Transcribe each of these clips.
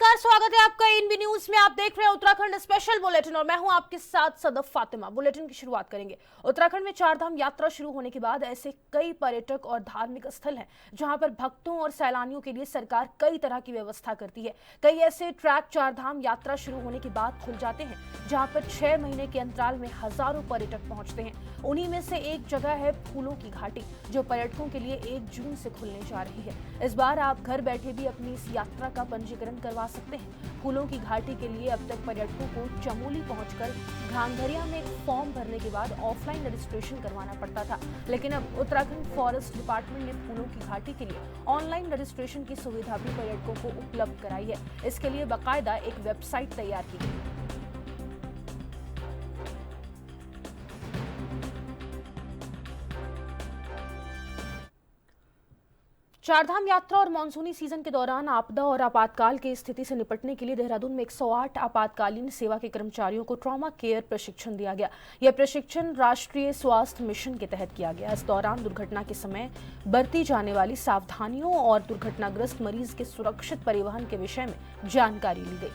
नमस्कार, स्वागत है आपका एनबी न्यूज में। आप देख रहे हैं उत्तराखंड स्पेशल बुलेटिन और मैं हूं आपके साथ सदफ फातिमा। बुलेटिन की शुरुआत करेंगे। उत्तराखंड में चारधाम यात्रा शुरू होने के बाद ऐसे कई पर्यटक और धार्मिक स्थल हैं जहां पर भक्तों और सैलानियों के लिए सरकार कई तरह की व्यवस्था करती है। कई ऐसे ट्रैक चारधाम यात्रा शुरू होने के बाद खुल जाते हैं जहां पर 6 महीने के अंतराल में हजारों पर्यटक पहुंचते हैं। उन्हीं में से एक जगह है फूलों की घाटी, जो पर्यटकों के लिए 1 जून से खुलने जा रही है। इस बार आप घर बैठे भी अपनी इस यात्रा का पंजीकरण करवा सकते हैं। फूलों की घाटी के लिए अब तक पर्यटकों को चमोली पहुंचकर घांघरिया में एक फॉर्म भरने के बाद ऑफलाइन रजिस्ट्रेशन करवाना पड़ता था, लेकिन अब उत्तराखंड फॉरेस्ट डिपार्टमेंट ने फूलों की घाटी के लिए ऑनलाइन रजिस्ट्रेशन की सुविधा भी पर्यटकों को उपलब्ध कराई है। इसके लिए बाकायदा एक वेबसाइट तैयार की गई। चारधाम यात्रा और मानसूनी सीजन के दौरान आपदा और आपातकाल की स्थिति से निपटने के लिए देहरादून में 108 आपातकालीन सेवा के कर्मचारियों को ट्रॉमा केयर प्रशिक्षण दिया गया। यह प्रशिक्षण राष्ट्रीय स्वास्थ्य मिशन के तहत किया गया। इस दौरान दुर्घटना के समय बरती जाने वाली सावधानियों और दुर्घटनाग्रस्त मरीज के सुरक्षित परिवहन के विषय में जानकारी ली गई।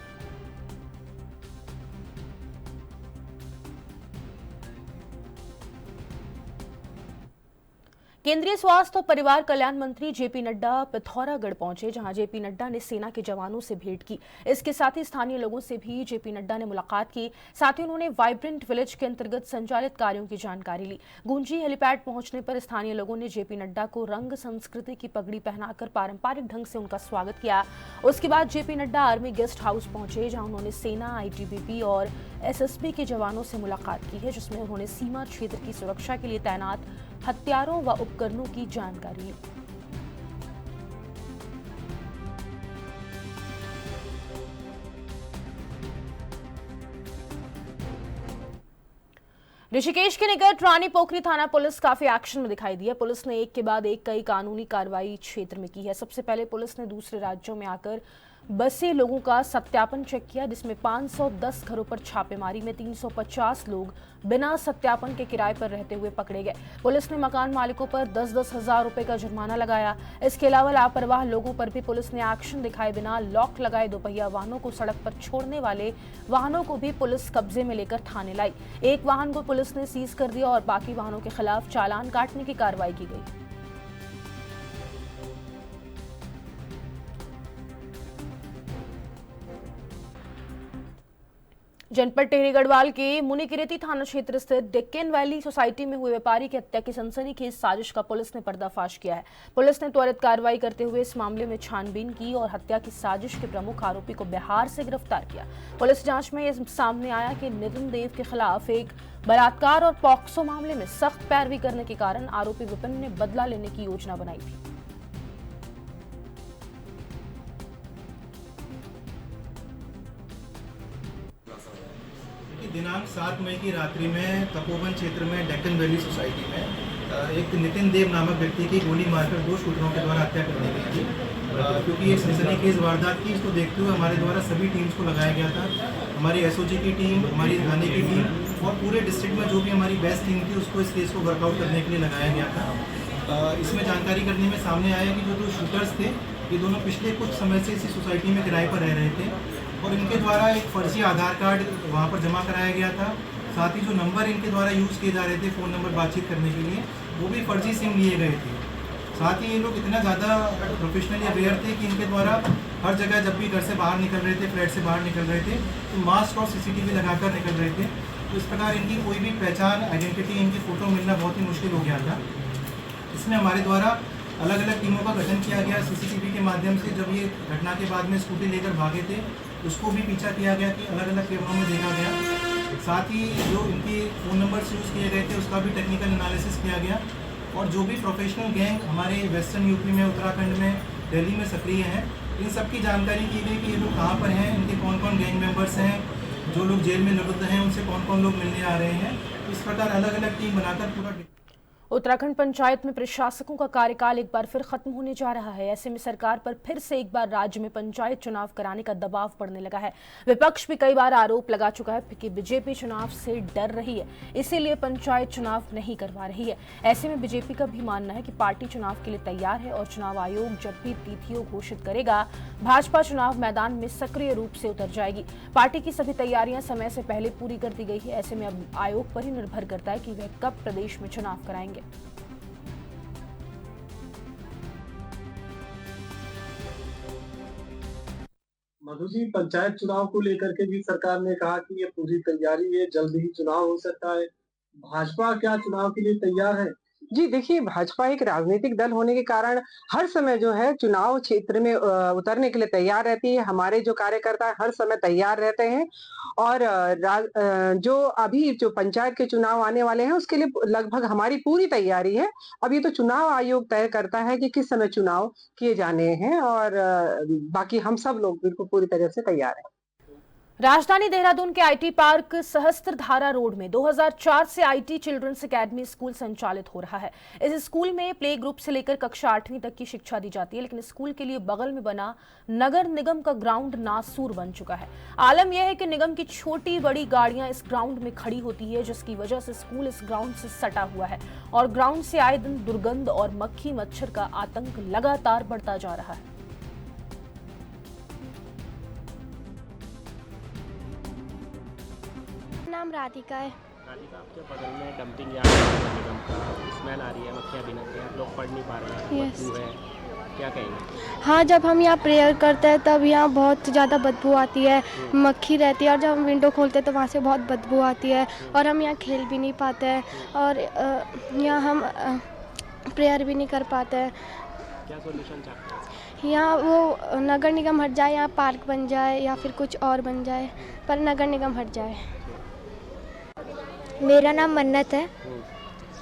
केंद्रीय स्वास्थ्य और परिवार कल्याण मंत्री जेपी नड्डा पिथौरागढ़ पहुंचे, जहां जेपी नड्डा ने सेना के जवानों से भेंट की। इसके साथ ही स्थानीय लोगों से भी जेपी नड्डा ने मुलाकात की। साथ ही उन्होंने वाइब्रेंट विलेज के अंतर्गत संचालित कार्यों की जानकारी ली। गुंजी हेलीपैड पहुंचने पर स्थानीय लोगों ने जेपी नड्डा को रंग संस्कृति की पगड़ी पहनाकर पारंपरिक ढंग से उनका स्वागत किया। उसके बाद JP Nadda army guest house पहुंचे, जहां उन्होंने सेना, आईटीबीपी और एसएसबी के जवानों से मुलाकात की है, जिसमें उन्होंने सीमा क्षेत्र की सुरक्षा के लिए तैनात हथियारों व उपकरणों की जानकारी ली। ऋषिकेश के निकट रानी पोखरी थाना पुलिस काफी एक्शन में दिखाई दी है। पुलिस ने एक के बाद एक कई कानूनी कार्रवाई क्षेत्र में की है। सबसे पहले पुलिस ने दूसरे राज्यों में आकर बसे लोगों का सत्यापन चेक किया, जिसमें 510 घरों पर छापेमारी में 350 लोग बिना सत्यापन के किराए पर रहते हुए पकड़े गए। पुलिस ने मकान मालिकों पर 10-10 हजार रुपए का जुर्माना लगाया। इसके अलावा लापरवाह लोगों पर भी पुलिस ने एक्शन दिखाए बिना लॉक लगाए दोपहिया वाहनों को सड़क पर छोड़ने वाले वाहनों को भी पुलिस कब्जे में लेकर थाने लाई। एक वाहन को पुलिस ने सीज कर दिया और बाकी वाहनों के खिलाफ चालान काटने की कार्रवाई की गई। जनपद टिहरी गढ़वाल के मुनिकिरेती थाना क्षेत्र स्थित डेक्कन वैली सोसाइटी में हुए व्यापारी की हत्या की सनसनीखेज साजिश का पुलिस ने पर्दाफाश किया है। पुलिस ने त्वरित कार्रवाई करते हुए इस मामले में छानबीन की और हत्या की साजिश के प्रमुख आरोपी को बिहार से गिरफ्तार किया। पुलिस जांच में यह सामने आया कि नितिन देव के खिलाफ एक बलात्कार और पॉक्सो मामले में सख्त पैरवी करने के कारण आरोपी विपिन ने बदला लेने की योजना बनाई थी। दिनांक 7 मई की रात्रि में तपोवन क्षेत्र में डेक्कन वैली सोसाइटी में एक नितिन देव नामक व्यक्ति की गोली मारकर 2 शूटरों के द्वारा हत्या कर दी गई थी। क्योंकि ये सनसनीखेज वारदात थी, इसको देखते हुए हमारे द्वारा सभी टीम्स को लगाया गया था। हमारी एसओजी की टीम, हमारी थाने की टीम और पूरे डिस्ट्रिक्ट में जो भी हमारी बेस्ट टीम थी उसको इस केस को वर्कआउट करने के लिए लगाया गया था। इसमें जानकारी करने में सामने आया कि जो शूटर्स थे ये दोनों पिछले कुछ समय से इसी सोसाइटी में किराए पर रह रहे थे और इनके द्वारा एक फर्जी आधार कार्ड वहाँ पर जमा कराया गया था। साथ ही जो नंबर इनके द्वारा यूज़ किए जा रहे थे फ़ोन नंबर बातचीत करने के लिए, वो भी फर्जी सिम लिए गए थे। साथ ही ये लोग इतना ज़्यादा प्रोफेशनली अवेयर थे कि इनके द्वारा हर जगह जब भी घर से बाहर निकल रहे थे, फ्लैट से बाहर निकल रहे थे, तो मास्क और सीसीटीवी लगाकर निकल रहे थे। तो इस प्रकार इनकी कोई भी पहचान, आइडेंटिटी, इनकी फ़ोटो मिलना बहुत ही मुश्किल हो गया था। इसमें हमारे द्वारा अलग अलग टीमों का गठन किया गया। सीसीटीवी के माध्यम से जब ये घटना के बाद में स्कूटी लेकर भागे थे उसको भी पीछा किया गया कि अलग अलग कैमरों में देखा गया। साथ ही जो इनके फ़ोन नंबर्स यूज़ किए गए थे उसका भी टेक्निकल एनालिसिस किया गया और जो भी प्रोफेशनल गैंग हमारे वेस्टर्न यूपी में, उत्तराखंड में, दिल्ली में सक्रिय हैं, इन सब की जानकारी की गई कि ये लोग कहाँ पर हैं, इनके कौन कौन गैंग मेम्बर्स हैं, जो लोग जेल में निरुद्ध हैं उनसे कौन कौन लोग मिलने आ रहे हैं। इस प्रकार अलग अलग टीम बनाकर पूरा उत्तराखंड पंचायत में प्रशासकों का कार्यकाल एक बार फिर खत्म होने जा रहा है। ऐसे में सरकार पर फिर से एक बार राज्य में पंचायत चुनाव कराने का दबाव पड़ने लगा है। विपक्ष भी कई बार आरोप लगा चुका है कि बीजेपी चुनाव से डर रही है, इसीलिए पंचायत चुनाव नहीं करवा रही है। ऐसे में बीजेपी का भी मानना है कि पार्टी चुनाव के लिए तैयार है और चुनाव आयोग जब भी तिथियों घोषित करेगा, भाजपा चुनाव मैदान में सक्रिय रूप से उतर जाएगी। पार्टी की सभी तैयारियां समय से पहले पूरी कर दी गई है। ऐसे में अब आयोग पर ही निर्भर करता है कि वह कब प्रदेश में चुनाव कराएंगे। मधु जी, पंचायत चुनाव को लेकर के भी सरकार ने कहा कि ये पूरी तैयारी है, जल्द ही चुनाव हो सकता है। भाजपा क्या चुनाव के लिए तैयार है? जी देखिए, भाजपा एक राजनीतिक दल होने के कारण हर समय जो है चुनाव क्षेत्र में उतरने के लिए तैयार रहती है। हमारे जो कार्यकर्ता हर समय तैयार रहते हैं और जो अभी जो पंचायत के चुनाव आने वाले हैं उसके लिए लगभग हमारी पूरी तैयारी है। अब ये तो चुनाव आयोग तय करता है कि किस समय चुनाव किए जाने हैं और बाकी हम सब लोग बिल्कुल पूरी तरह से तैयार हैं। राजधानी देहरादून के आईटी पार्क सहस्त्रधारा रोड में 2004 से आईटी चिल्ड्रंस एकेडमी स्कूल संचालित हो रहा है। इस स्कूल में प्ले ग्रुप से लेकर कक्षा 8वीं तक की शिक्षा दी जाती है, लेकिन स्कूल के लिए बगल में बना नगर निगम का ग्राउंड नासूर बन चुका है। आलम यह है कि निगम की छोटी बड़ी गाड़ियां इस ग्राउंड में खड़ी होती है, जिसकी वजह से स्कूल इस ग्राउंड से सटा हुआ है और ग्राउंड से आए दिन दुर्गंध और मक्खी मच्छर का आतंक लगातार बढ़ता जा रहा है। नाम राधिका है। राधिका, आपके बगल में डंपिंग यार्ड है निगम का, स्मेल आ रही है, मक्खियाँ भिनक रही हैं, आप लोग पढ़ नहीं पा रहे हैं, बदबू है, क्या कहेंगे? हाँ, जब हम यहाँ प्रेयर करते हैं तब यहाँ बहुत ज़्यादा बदबू आती है, मक्खी रहती है और जब हम विंडो खोलते हैं तो वहाँ से बहुत बदबू आती है और हम यहाँ खेल भी नहीं पाते हैं और यहाँ हम प्रेयर भी नहीं कर पाते हैं। क्या सॉल्यूशन चाहते हैं? यहाँ वो नगर निगम हट जाए, यहाँ पार्क बन जाए या फिर कुछ और बन जाए, पर नगर निगम हट जाए। मेरा नाम मन्नत है।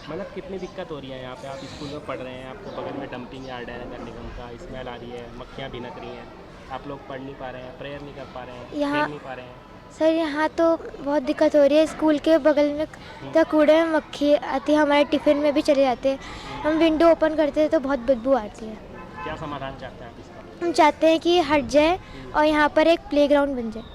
मतलब कितनी दिक्कत हो रही है यहाँ पे? आप स्कूल में पढ़ रहे हैं, आपको बगल में डंपिंग यार्ड है नगर निगम का, स्मेल आ रही है, मक्खियाँ भिनक रही हैं, आप लोग पढ़ नहीं पा रहे हैं, प्रेयर नहीं कर पा रहे हैं, खेल नहीं पा रहे हैं। सर यहाँ तो बहुत दिक्कत हो रही है। स्कूल के बगल में तो कूड़े में मक्खी आती है, हमारे टिफ़िन में भी चले जाते हैं। हम विंडो ओपन करते हैं तो बहुत बदबू आती है। क्या समाधान चाहते हैं आप इसका? हम चाहते हैं कि हट जाए और यहाँ पर एक प्लेग्राउंड बन जाए।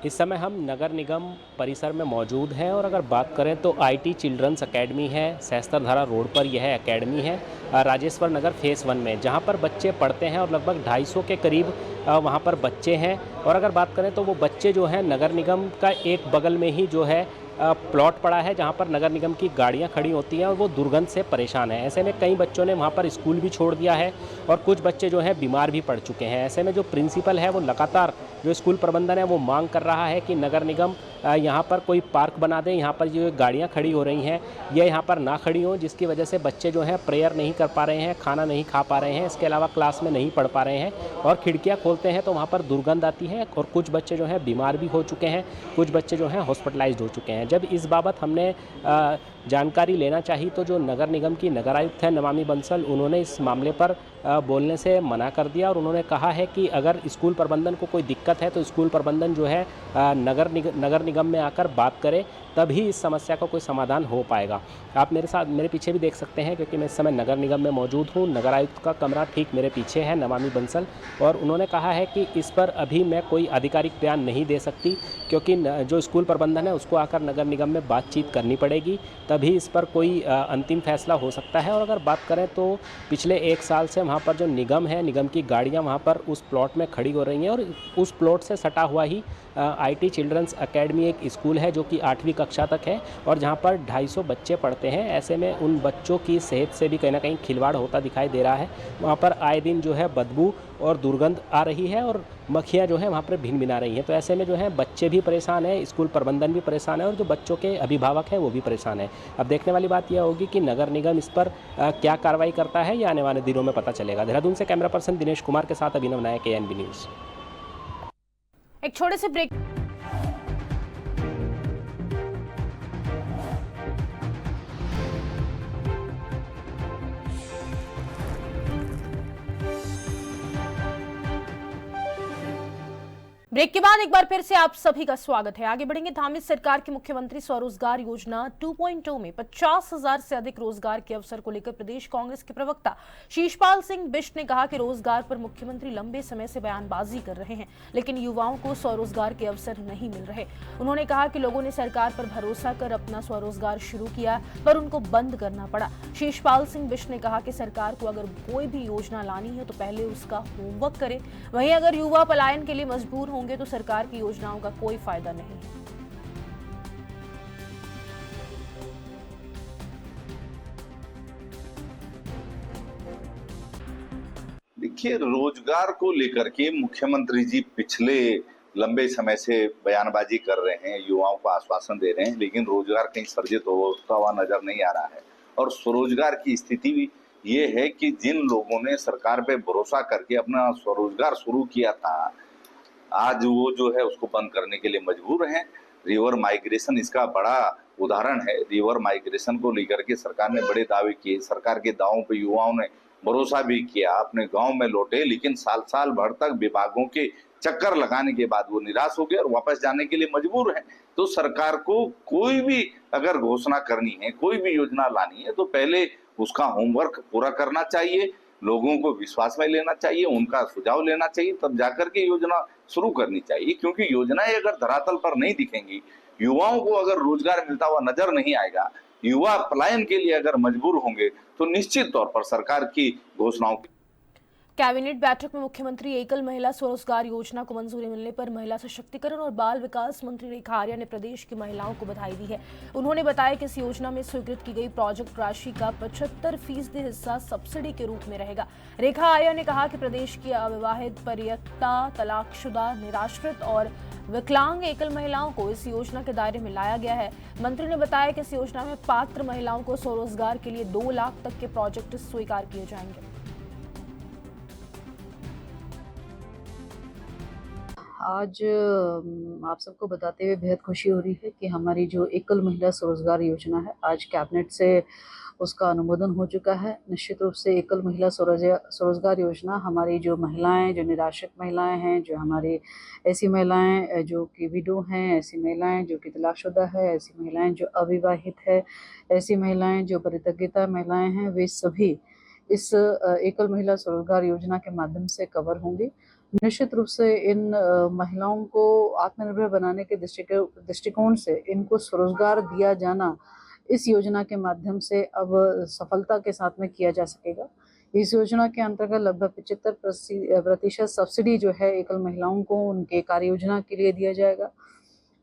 इस समय हम नगर निगम परिसर में मौजूद हैं और अगर बात करें तो आईटी चिल्ड्रंस एकेडमी है, सहस्त्रधारा रोड पर यह एकेडमी है राजेश्वर नगर फेस 1 में, जहां पर बच्चे पढ़ते हैं और लगभग 250 के करीब वहां पर बच्चे हैं। और अगर बात करें तो वो बच्चे जो हैं नगर निगम का एक बगल में ही जो है प्लॉट पड़ा है जहां पर नगर निगम की गाड़ियां खड़ी होती हैं और वो दुर्गंध से परेशान हैं। ऐसे में कई बच्चों ने वहां पर स्कूल भी छोड़ दिया है और कुछ बच्चे जो हैं बीमार भी पड़ चुके हैं। ऐसे में जो प्रिंसिपल है वो लगातार, जो स्कूल प्रबंधन है वो मांग कर रहा है कि नगर निगम यहाँ पर कोई पार्क बना दे, यहाँ पर जो गाड़ियाँ खड़ी हो रही हैं ये यहाँ पर ना खड़ी हों, जिसकी वजह से बच्चे जो हैं प्रेयर नहीं कर पा रहे हैं, खाना नहीं खा पा रहे हैं, इसके अलावा क्लास में नहीं पढ़ पा रहे हैं और खिड़कियाँ खोलते हैं तो वहाँ पर दुर्गंध आती है और कुछ बच्चे जो हैं बीमार भी हो चुके हैं, कुछ बच्चे जो हैं हॉस्पिटलाइज्ड हो चुके हैं। जब इस बाबत हमने जानकारी लेना चाहिए तो जो नगर निगम की नगर आयुक्त है नमामि बंसल, उन्होंने इस मामले पर बोलने से मना कर दिया और उन्होंने कहा है कि अगर स्कूल प्रबंधन को कोई दिक्कत है तो स्कूल प्रबंधन जो है नगर निगम में आकर बात करे, तभी इस समस्या का कोई समाधान हो पाएगा। आप मेरे पीछे भी देख सकते हैं क्योंकि मैं इस समय नगर निगम में मौजूद हूँ। नगर आयुक्त का कमरा ठीक मेरे पीछे है, नमामि बंसल, और उन्होंने कहा है कि इस पर अभी मैं कोई आधिकारिक बयान नहीं दे सकती क्योंकि जो स्कूल प्रबंधन है उसको आकर नगर निगम में बातचीत करनी पड़ेगी, तभी इस पर कोई अंतिम फैसला हो सकता है। और अगर बात करें तो पिछले 1 साल से वहाँ पर जो निगम है, निगम की गाड़ियाँ वहाँ पर उस प्लॉट में खड़ी हो रही हैं और उस प्लॉट से सटा हुआ ही आईटी चिल्ड्रंस एकेडमी एक स्कूल है जो कि 8वीं कक्षा तक है और जहाँ पर 250 बच्चे पढ़ते हैं। ऐसे में उन बच्चों की सेहत से भी कहीं ना कहीं खिलवाड़ होता दिखाई दे रहा है। वहाँ पर आए दिन जो है बदबू और दुर्गंध आ रही है और मक्खियाँ जो है वहाँ पर भिन भिना रही हैं। तो ऐसे में जो है बच्चे भी परेशान हैं, स्कूल प्रबंधन भी परेशान है और जो बच्चों के अभिभावक हैं वो भी परेशान है। अब देखने वाली बात यह होगी कि नगर निगम इस पर क्या कार्रवाई करता है, ये आने वाले दिनों में पता चलेगा। देहरादून से कैमरा पर्सन दिनेश कुमार के साथ अभिनव नायक, ANB न्यूज़। एक छोटे से ब्रेक। ब्रेक के बाद एक बार फिर से आप सभी का स्वागत है। आगे बढ़ेंगे। धामी सरकार की मुख्यमंत्री स्वरोजगार योजना 2.0 में 50,000 से अधिक रोजगार के अवसर को लेकर प्रदेश कांग्रेस के प्रवक्ता शीशपाल सिंह बिष्ट ने कहा कि रोजगार पर मुख्यमंत्री लंबे समय से बयानबाजी कर रहे हैं, लेकिन युवाओं को स्वरोजगार के अवसर नहीं मिल रहे। उन्होंने कहा कि लोगों ने सरकार पर भरोसा कर अपना स्वरोजगार शुरू किया, पर उनको बंद करना पड़ा। शीशपाल सिंह बिष्ट ने कहा कि सरकार को अगर कोई भी योजना लानी है तो पहले उसका होमवर्क करे। वहीं अगर युवा पलायन के लिए मजबूर होंगे तो सरकार की योजनाओं का कोई फायदा नहीं है। देखिए, रोजगार को लेकर के मुख्यमंत्री जी पिछले लंबे समय से बयानबाजी कर रहे हैं, युवाओं को आश्वासन दे रहे हैं, लेकिन रोजगार कहीं सर्जित होता हुआ नजर नहीं आ रहा है। और स्वरोजगार की स्थिति भी ये है कि जिन लोगों ने सरकार पे भरोसा करके अपना स्वरोजगार शुरू किया था, आज वो जो है उसको बंद करने के लिए मजबूर हैं। रिवर माइग्रेशन इसका बड़ा उदाहरण है। रिवर माइग्रेशन को लेकर के सरकार ने बड़े दावे किए, सरकार के दावों पे युवाओं ने भरोसा भी किया, अपने गांव में लौटे, लेकिन साल भर तक विभागों के चक्कर लगाने के बाद वो निराश हो गए और वापस जाने के लिए मजबूर हैं। तो सरकार को कोई भी अगर घोषणा करनी है, कोई भी योजना लानी है, तो पहले उसका होमवर्क पूरा करना चाहिए, लोगों को विश्वास में लेना चाहिए, उनका सुझाव लेना चाहिए, तब जाकर के योजना शुरू करनी चाहिए। क्योंकि योजनाएं अगर धरातल पर नहीं दिखेंगी, युवाओं को अगर रोजगार मिलता हुआ नजर नहीं आएगा, युवा पलायन के लिए अगर मजबूर होंगे, तो निश्चित तौर पर सरकार की घोषणाओं की कैबिनेट बैठक में मुख्यमंत्री एकल महिला स्वरोजगार योजना को मंजूरी मिलने पर महिला सशक्तिकरण और बाल विकास मंत्री रेखा आर्या ने प्रदेश की महिलाओं को बधाई दी है। उन्होंने बताया कि इस योजना में स्वीकृत की गई प्रोजेक्ट राशि का 75% हिस्सा सब्सिडी के रूप में रहेगा। रेखा आर्या ने कहा कि प्रदेश की अविवाहित, परित्यक्ता, तलाकशुदा, निराश्रित और विकलांग एकल महिलाओं को इस योजना के दायरे में लाया गया है। मंत्री ने बताया कि इस योजना में पात्र महिलाओं को स्वरोजगार के लिए 2 लाख तक के प्रोजेक्ट स्वीकार किए जाएंगे। आज आप सबको बताते हुए बेहद खुशी हो रही है कि हमारी जो एकल महिला स्वरोजगार योजना है, आज कैबिनेट से उसका अनुमोदन हो चुका है। निश्चित रूप से एकल महिला स्वरोजगार योजना हमारी जो महिलाएं, जो निराश्रित महिलाएं हैं, जो हमारी ऐसी महिलाएं जो कि विडो हैं, ऐसी महिलाएं जो कि तलाकशुदा है, ऐसी महिलाएं जो अविवाहित है, ऐसी महिलाएं जो परित्यक्ता महिलाएं हैं, वे सभी इस एकल महिला स्वरोजगार योजना के माध्यम से कवर होंगी। निश्चित रूप से इन महिलाओं को आत्मनिर्भर बनाने के दृष्टिकोण से इनको स्वरोजगार दिया जाना इस योजना के माध्यम से अब सफलता के साथ में किया जा सकेगा। इस योजना के अंतर्गत लगभग 75% सब्सिडी जो है एकल महिलाओं को उनके कार्य योजना के लिए दिया जाएगा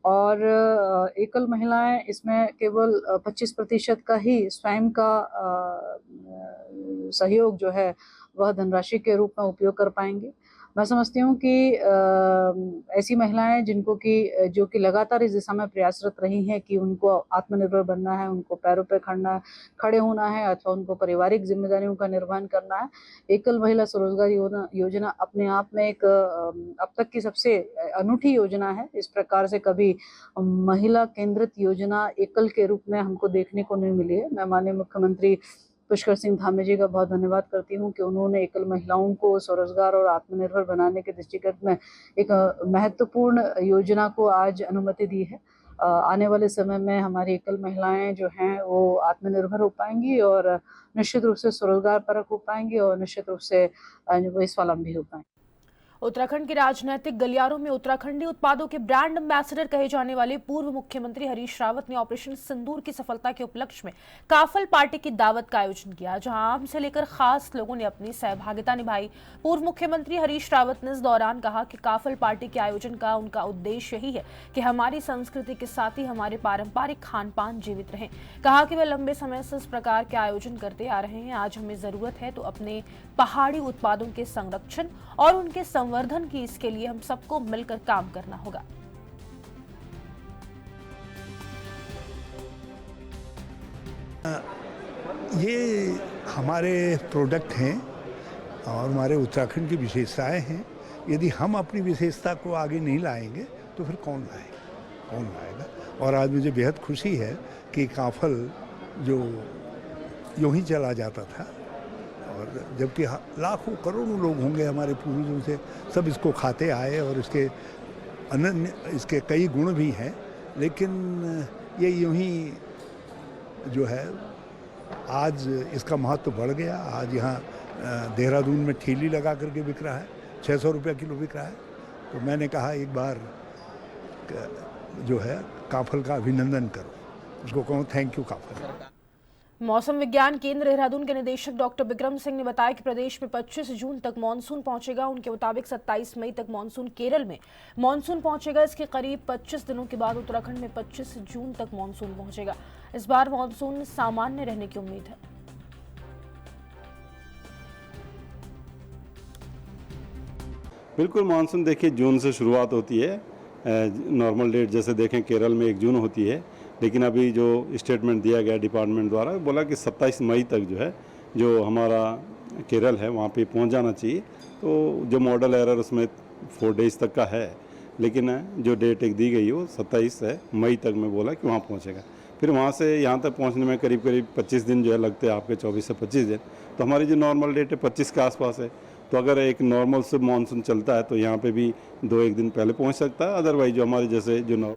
और एकल महिलाएं इसमें केवल 25% का ही स्वयं का सहयोग जो है वह धनराशि के रूप में उपयोग कर पाएंगे। मैं समझती हूँ कि ऐसी महिलाएं जो कि लगातार इस दिशा में प्रयासरत रही हैं कि उनको आत्मनिर्भर बनना है, उनको पैरों पर खड़े होना है अथवा उनको पारिवारिक जिम्मेदारियों का निर्वहन करना है। एकल महिला स्वरोजगार योजना अपने आप में एक अब तक की सबसे अनूठी योजना है। इस प्रकार से कभी महिला केंद्रित योजना एकल के रूप में हमको देखने को नहीं मिली है। मैं माननीय मुख्यमंत्री पुष्कर सिंह धामी जी का बहुत धन्यवाद करती हूँ कि उन्होंने एकल महिलाओं को स्वरोजगार और आत्मनिर्भर बनाने के दृष्टिगत में एक महत्वपूर्ण योजना को आज अनुमति दी है। आने वाले समय में हमारी एकल महिलाएं जो हैं वो आत्मनिर्भर हो पाएंगी और निश्चित रूप से स्वरोजगार परक हो पाएंगी और निश्चित रूप से वो स्वावलंबी हो पाएंगे। उत्तराखंड के राजनीतिक गलियारों में उत्तराखंडी उत्पादों के ब्रांड एम्बेसडर कहे जाने वाले पूर्व मुख्यमंत्री हरीश रावत ने ऑपरेशन सिंदूर की सफलता के उपलक्ष्य में काफल पार्टी की दावत का आयोजन किया, जहां आम से लेकर खास लोगों ने अपनी सहभागिता निभाई। पूर्व मुख्यमंत्री हरीश रावत ने इस दौरान कहा कि काफल पार्टी के आयोजन का उनका उद्देश्य यही है कि हमारी संस्कृति के साथ ही हमारे पारंपरिक खान पान जीवित रहें। कहा कि वे लंबे समय से इस प्रकार के आयोजन करते आ रहे हैं। आज हमें जरूरत है तो अपने पहाड़ी उत्पादों के संरक्षण और उनके संवर्धन की, इसके लिए हम सबको मिलकर काम करना होगा। ये हमारे प्रोडक्ट हैं और हमारे उत्तराखंड की विशेषताएं हैं। यदि हम अपनी विशेषता को आगे नहीं लाएंगे तो फिर कौन लाएगा। और आज मुझे बेहद खुशी है कि काफल जो यूं ही चला जाता था और जबकि लाखों करोड़ों लोग होंगे हमारे पूर्वजों से सब इसको खाते आए और इसके अनन्य, इसके कई गुण भी हैं, लेकिन ये यूं ही जो है आज इसका महत्व बढ़ गया। आज यहाँ देहरादून में ठेली लगा करके बिक रहा है, 600 रुपये किलो बिक रहा है। तो मैंने कहा एक बार जो है काफल का अभिनंदन करो, उसको कहूँ थैंक यू काफल। मौसम विज्ञान केंद्र देहरादून के निदेशक डॉक्टर विक्रम सिंह ने बताया कि प्रदेश में 25 जून तक मानसून पहुंचेगा। उनके मुताबिक 27 मई तक मानसून केरल में मानसून पहुंचेगा। इसके करीब 25 दिनों के बाद उत्तराखंड में 25 जून तक मानसून पहुंचेगा। इस बार मानसून सामान्य रहने की उम्मीद है। बिल्कुल, मानसून देखिए जून से शुरुआत होती है। नॉर्मल डेट जैसे देखें केरल में 1 जून होती है, लेकिन अभी जो स्टेटमेंट दिया गया डिपार्टमेंट द्वारा, बोला कि 27 मई तक जो है जो हमारा केरल है वहाँ पे पहुँच जाना चाहिए। तो जो मॉडल एरर उसमें 4 डेज तक का है, लेकिन जो डेट एक दी गई वो 27 है मई तक में बोला कि वहाँ पहुँचेगा। फिर वहाँ से यहाँ तक पहुँचने में करीब 25 दिन जो है लगते हैं आपके, 24 से 25 दिन। तो हमारी जो नॉर्मल डेट है 25 के आसपास है। तो अगर एक नॉर्मल से मानसून चलता है तो यहाँ पे भी 2-1 दिन पहले पहुँच सकता है। अदरवाइज जो हमारे जैसे जो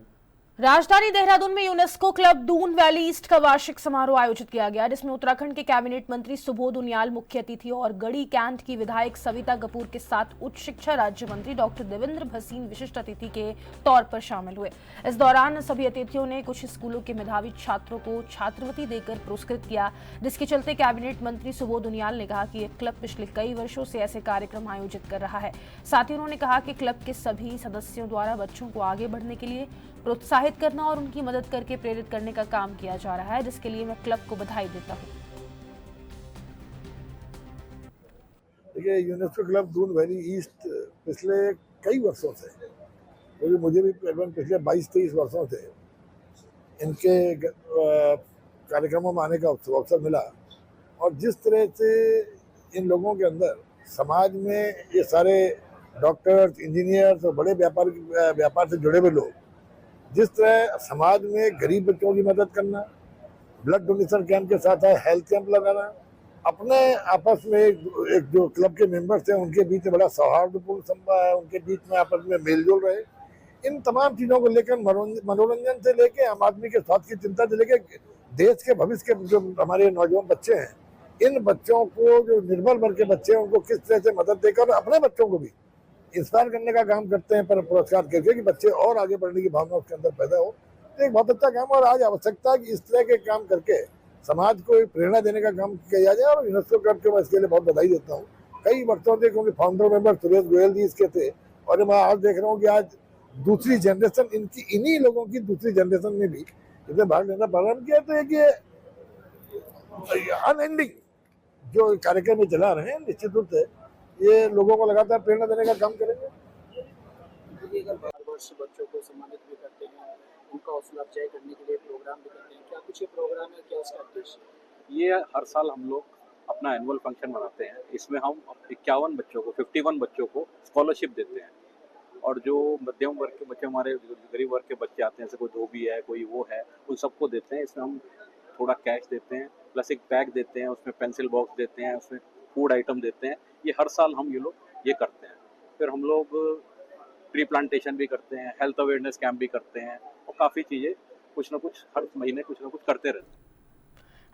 राजधानी देहरादून में UNESCO club Doon valley east का वार्षिक समारोह आयोजित किया गया, जिसमें उत्तराखंड के कैबिनेट मंत्री सुबोध उनियाल मुख्य अतिथि और गढ़ी कैंट की विधायक सविता कपूर के साथ उच्च शिक्षा राज्य मंत्री डॉक्टर देवेंद्र भसीन विशिष्ट अतिथि के तौर पर शामिल हुए। इस दौरान सभी अतिथियों ने कुछ स्कूलों के मेधावी छात्रों को छात्रवृत्ति देकर पुरस्कृत किया, जिसके चलते कैबिनेट मंत्री सुबोध उनियाल ने कहा कि यह क्लब पिछले कई वर्षों से ऐसे कार्यक्रम आयोजित कर रहा है। साथ ही उन्होंने कहा कि क्लब के सभी सदस्यों द्वारा बच्चों को आगे बढ़ने के लिए प्रोत्साहित करना और उनकी मदद करके प्रेरित करने का काम किया जा रहा है, जिसके लिए मैं क्लब को बधाई देता हूं। देखिए, UNESCO club Doon valley east पिछले कई वर्षों से, क्योंकि मुझे भी तकरीबन पिछले 22-23 वर्षों से इनके कार्यक्रमों में आने का अवसर मिला, और जिस तरह से इन लोगों के अंदर समाज में ये सारे डॉक्टर्स, इंजीनियर्स और बड़े व्यापार से जुड़े हुए लोग, जिस तरह समाज में गरीब बच्चों की मदद करना, ब्लड डोनेशन कैंप के साथ हेल्थ कैंप लगाना, अपने आपस में एक जो क्लब के मेंबर्स हैं उनके बीच में बड़ा सौहार्दपूर्ण संवाद है, उनके बीच में आपस में मेलजोल रहे, इन तमाम चीज़ों को लेकर मनोरंजन से लेके आम आदमी के स्वास्थ्य की चिंता से लेके देश के भविष्य के जो हमारे नौजवान बच्चे हैं, इन बच्चों को, जो निर्बल वर्ग के बच्चे हैं, उनको किस तरह से मदद देकर अपने बच्चों को भी इंस्पायर करने का काम करते हैं, पर पुरस्कार करके कि बच्चे और आगे बढ़ने की भावना उसके अंदर पैदा हो। तो एक बहुत अच्छा काम, और आज आवश्यकता है कि इस तरह के काम करके समाज को प्रेरणा देने का काम किया जाए, और यूनेस्को क्लब को मैं इसके लिए बहुत बधाई देता हूँ। कई वर्षों से, क्योंकि फाउंडर मेंबर सुरेश गोयल जी इसके थे, और मैं आज देख रहा हूँ कि आज दूसरी जनरेशन, इन्हीं लोगों की दूसरी जनरेशन में भी इसमें भाग लेना प्रारंभ किया। तो एक ये अनएंडिंग जो कार्यक्रम में चला रहे हैं, निश्चित रूप से ये लोगों को लगातार प्रेरणा देने का काम करेंगे। हर वर्ष बच्चों को सम्मानित भी करते हैं, उनका हौसला अफजाई करने के लिए प्रोग्राम भी करते हैं। क्या कुछ ये प्रोग्राम है, क्या उसका उद्देश्य? ये हर साल हम लोग अपना एनुअल फंक्शन मनाते हैं। इसमें हम 51 बच्चों को, 51 बच्चों को स्कॉलरशिप देते हैं, और जो मध्यम वर्ग के बच्चे, हमारे गरीब वर्ग के बच्चे आते हैं, जैसे कोई धोबी है, कोई वो है, उन सबको देते हैं। इसमें हम थोड़ा कैश देते हैं, प्लस एक बैग देते हैं, उसमें पेंसिल बॉक्स देते हैं, उसमें फूड आइटम देते हैं। ये हर साल हम ये लोग ये करते हैं। फिर हम लोग ट्री प्लांटेशन भी करते हैं, हेल्थ अवेयरनेस कैंप भी करते हैं, और काफ़ी चीज़ें कुछ ना कुछ हर महीने कुछ ना कुछ करते रहते हैं।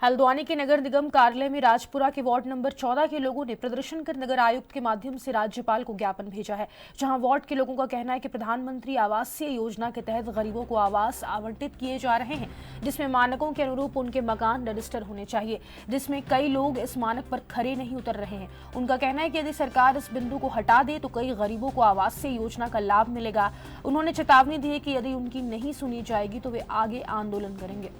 हल्द्वानी के नगर निगम कार्यालय में राजपुरा के वार्ड नंबर 14 के लोगों ने प्रदर्शन कर नगर आयुक्त के माध्यम से राज्यपाल को ज्ञापन भेजा है, जहां वार्ड के लोगों का कहना है कि प्रधानमंत्री आवासीय योजना के तहत गरीबों को आवास आवंटित किए जा रहे हैं, जिसमें मानकों के अनुरूप उनके मकान रजिस्टर होने चाहिए, जिसमें कई लोग इस मानक पर खरे नहीं उतर रहे हैं। उनका कहना है कि यदि सरकार इस बिंदु को हटा दे तो कई गरीबों को आवासीय योजना का लाभ मिलेगा। उन्होंने चेतावनी दी है कि यदि उनकी नहीं सुनी जाएगी तो वे आगे आंदोलन करेंगे।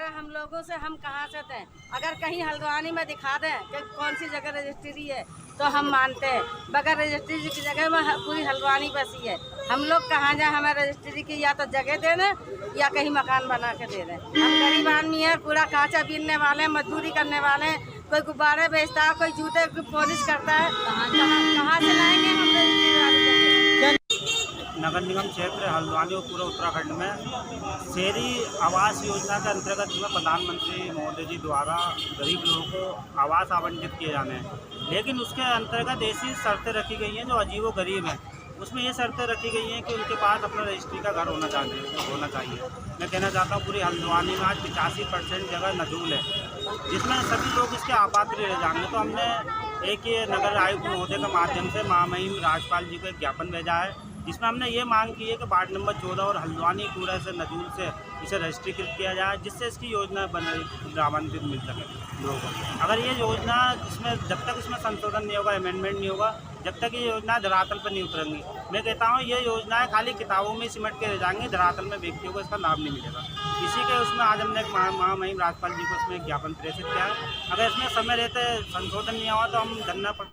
हम लोगों से हम कहाँ से थे, अगर कहीं हल्द्वानी में दिखा दें कि कौन सी जगह रजिस्ट्री है तो हम मानते हैं, बगैर रजिस्ट्री की जगह में पूरी हल्द्वानी बसी है। हम लोग कहाँ जाए, हमें रजिस्ट्री की या तो जगह दे दें या कहीं मकान बना के दे दें। हम गरीब आदमी है, पूरा कांचा बीनने वाले, मजदूरी करने वाले, कोई गुब्बारे बेचता है, कोई जूते की पॉलिश करता है, कहाँ से लाएंगे हम रजिस्ट्री वाली? नगर निगम क्षेत्र हल्द्वानी और पूरे उत्तराखंड में शहरी आवास योजना के अंतर्गत जो प्रधानमंत्री महोदय जी द्वारा गरीब लोगों को आवास आवंटित किए जाने हैं, लेकिन उसके अंतर्गत ऐसी शर्तें रखी गई हैं जो अजीबो गरीब हैं। उसमें ये शर्तें रखी गई हैं कि उनके पास अपना रजिस्ट्री का घर होना चाहिए। मैं कहना चाहता हूँ पूरी हल्द्वानी में आज 85% जगह नजूल है, जिसमें सभी लोग इसके आपात्र रह जाएंगे। तो हमने एक ये नगर आयुक्त महोदय के माध्यम से महामहिम राज्यपाल जी को एक ज्ञापन भेजा है, जिसमें हमने ये मांग की है कि वार्ड नंबर 14 और हल्द्वानी पूरा से नजूल से इसे रजिस्ट्रीकृत किया जाए, जिससे इसकी योजना लाभान्वित मिल सके लोगों को। अगर ये योजना इसमें जब तक इसमें संशोधन नहीं होगा, अमेंडमेंट नहीं होगा, जब तक ये योजना धरातल पर नहीं उतरेंगी। मैं कहता हूँ ये योजनाएं खाली किताबों में सिमट के रह जाएंगी, धरातल में व्यक्तियों को इसका लाभ नहीं मिलेगा। इसी के उसमें आज हमने एक महामहिम राज्यपाल जी को इसमें एक ज्ञापन प्रेषित किया है। अगर इसमें समय रहते संशोधन नहीं हुआ तो हम धरना पर।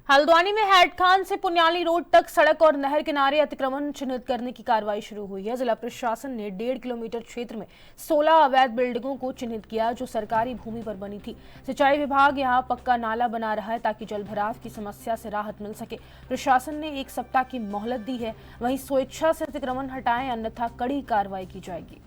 हल्द्वानी में हैडखान से पुन्याली रोड तक सड़क और नहर किनारे अतिक्रमण चिन्हित करने की कार्रवाई शुरू हुई है। जिला प्रशासन ने 1.5 किलोमीटर क्षेत्र में 16 अवैध बिल्डिंगों को चिन्हित किया जो सरकारी भूमि पर बनी थी। सिंचाई विभाग यहां पक्का नाला बना रहा है ताकि जलभराव की समस्या से राहत मिल सके। प्रशासन ने 1 सप्ताह की मोहलत दी है। वहीं स्वेच्छा से अतिक्रमण हटाएं, अन्यथा कड़ी कार्रवाई की जाएगी।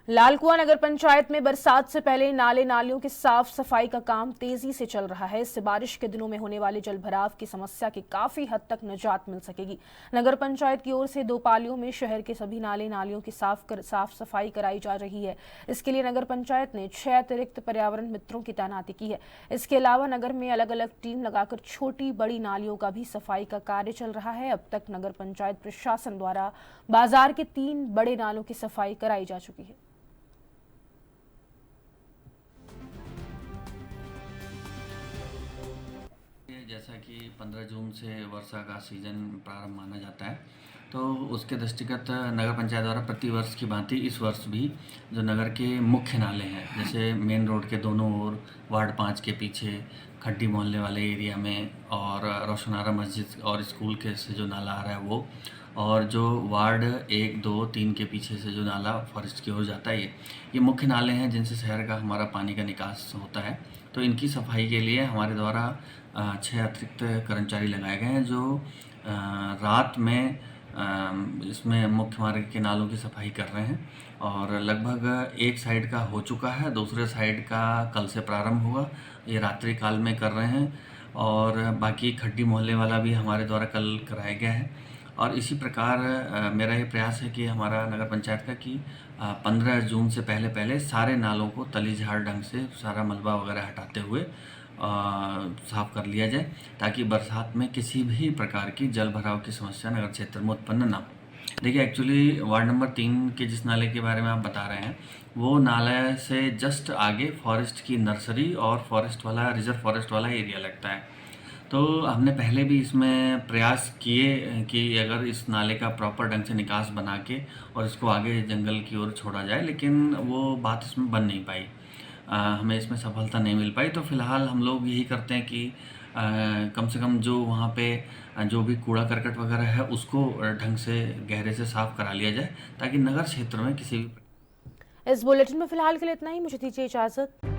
लालकुआं नगर पंचायत में बरसात से पहले नाले नालियों की साफ सफाई का काम तेजी से चल रहा है। इससे बारिश के दिनों में होने वाले जलभराव की समस्या की काफी हद तक निजात मिल सकेगी। नगर पंचायत की ओर से 2 पालियों में शहर के सभी नाले नालियों की साफ सफाई कराई जा रही है। इसके लिए नगर पंचायत ने 6 अतिरिक्त पर्यावरण मित्रों की तैनाती की है। इसके अलावा नगर में अलग अलग टीम लगाकर छोटी बड़ी नालियों का भी सफाई का कार्य चल रहा है। अब तक नगर पंचायत प्रशासन द्वारा बाजार के 3 बड़े नालों की सफाई कराई जा चुकी है। जैसा कि 15 जून से वर्षा का सीजन प्रारंभ माना जाता है, तो उसके दृष्टिगत नगर पंचायत द्वारा प्रतिवर्ष की भांति इस वर्ष भी जो नगर के मुख्य नाले हैं, जैसे मेन रोड के दोनों ओर, वार्ड 5 के पीछे, खड्डी मोहल्ले वाले एरिया में, और रोशनारा मस्जिद और स्कूल के से जो नाला आ रहा है वो, और जो वार्ड 1, 2, 3 के पीछे से जो नाला फॉरेस्ट की ओर जाता है, ये मुख्य नाले हैं जिनसे शहर का हमारा पानी का निकास होता है। तो इनकी सफाई के लिए हमारे द्वारा 6 अतिरिक्त कर्मचारी लगाए गए हैं जो रात में इसमें मुख्य मार्ग के नालों की सफाई कर रहे हैं। और लगभग एक साइड का हो चुका है, दूसरे साइड का कल से प्रारंभ होगा। ये रात्रि काल में कर रहे हैं, और बाकी खड्डी मोहल्ले वाला भी हमारे द्वारा कल कराया गया है। और इसी प्रकार मेरा ये प्रयास है कि हमारा नगर पंचायत का कि 15 जून से पहले सारे नालों को तली झाड़ ढंग से सारा मलबा वगैरह हटाते हुए साफ कर लिया जाए, ताकि बरसात में किसी भी प्रकार की जल भराव की समस्या नगर क्षेत्र में उत्पन्न ना हो। देखिए, एक्चुअली वार्ड नंबर 3 के जिस नाले के बारे में आप बता रहे हैं, वो नाले से जस्ट आगे फॉरेस्ट की नर्सरी और फॉरेस्ट वाला रिजर्व फॉरेस्ट वाला एरिया लगता है। तो हमने पहले भी इसमें प्रयास किए कि अगर इस नाले का प्रॉपर ढंग से निकास बना के और इसको आगे जंगल की ओर छोड़ा जाए, लेकिन वो बात इसमें बन नहीं पाई, हमें इसमें सफलता नहीं मिल पाई। तो फिलहाल हम लोग यही करते हैं कि कम से कम जो वहाँ पे जो भी कूड़ा करकट वगैरह है उसको ढंग से गहरे से साफ करा लिया जाए, ताकि नगर क्षेत्र में किसी भी। इस बुलेटिन में फिलहाल के लिए इतना ही। मुझे दीजिए इजाजत।